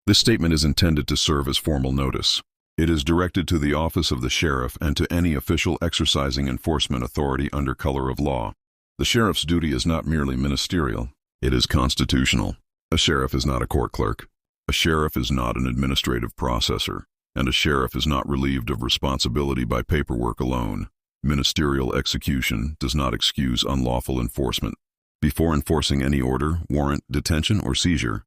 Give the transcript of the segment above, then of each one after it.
This statement is intended to serve as formal notice. It is directed to the office of the sheriff and to any official exercising enforcement authority under color of law. The sheriff's duty is not merely ministerial, it is constitutional. A sheriff is not a court clerk. A sheriff is not an administrative processor, and a sheriff is not relieved of responsibility by paperwork alone. Ministerial execution does not excuse unlawful enforcement. Before enforcing any order, warrant, detention, or seizure,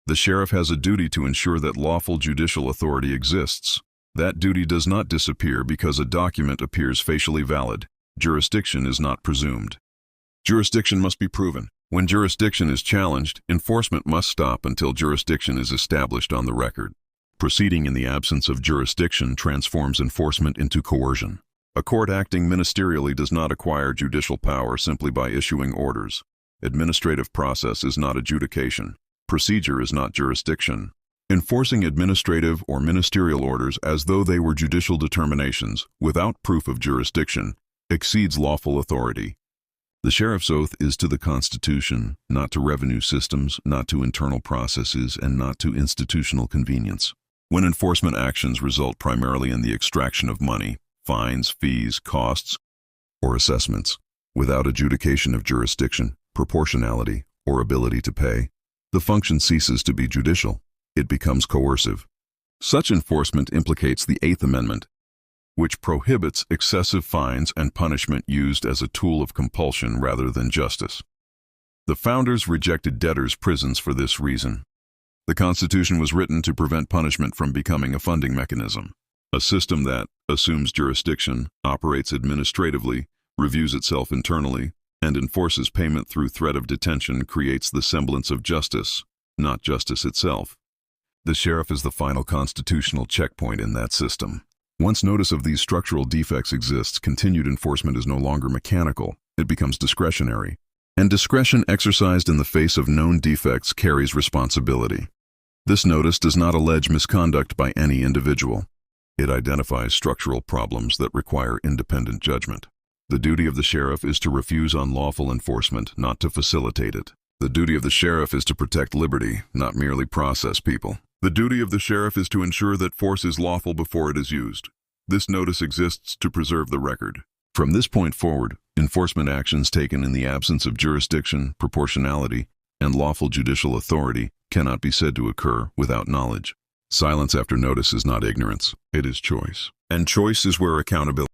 the sheriff has a duty to ensure that lawful judicial authority exists. That duty does not disappear because a document appears facially valid. Jurisdiction is not presumed. Jurisdiction must be proven. When jurisdiction is challenged, enforcement must stop until jurisdiction is established on the record. Proceeding in the absence of jurisdiction transforms enforcement into coercion. A court acting ministerially does not acquire judicial power simply by issuing orders. Administrative process is not adjudication. Procedure is not jurisdiction. Enforcing administrative or ministerial orders as though they were judicial determinations, without proof of jurisdiction, exceeds lawful authority. The sheriff's oath is to the Constitution, not to revenue systems, not to internal processes, and not to institutional convenience. When enforcement actions result primarily in the extraction of money, fines, fees, costs, or assessments, without adjudication of jurisdiction, proportionality, or ability to pay, the function ceases to be judicial. It becomes coercive. Such enforcement implicates the Eighth Amendment, which prohibits excessive fines and punishment used as a tool of compulsion rather than justice. The founders rejected debtors' prisons for this reason. The Constitution was written to prevent punishment from becoming a funding mechanism. A system that assumes jurisdiction, operates administratively, reviews itself internally, and enforces payment through threat of detention creates the semblance of justice, not justice itself. The sheriff is the final constitutional checkpoint in that system. Once notice of these structural defects exists, continued enforcement is no longer mechanical, it becomes discretionary. And discretion exercised in the face of known defects carries responsibility. This notice does not allege misconduct by any individual. It identifies structural problems that require independent judgment. The duty of the sheriff is to refuse unlawful enforcement, not to facilitate it. The duty of the sheriff is to protect liberty, not merely process people. The duty of the sheriff is to ensure that force is lawful before it is used. This notice exists to preserve the record. From this point forward, enforcement actions taken in the absence of jurisdiction, proportionality, and lawful judicial authority cannot be said to occur without knowledge. Silence after notice is not ignorance, it is choice. And choice is where accountability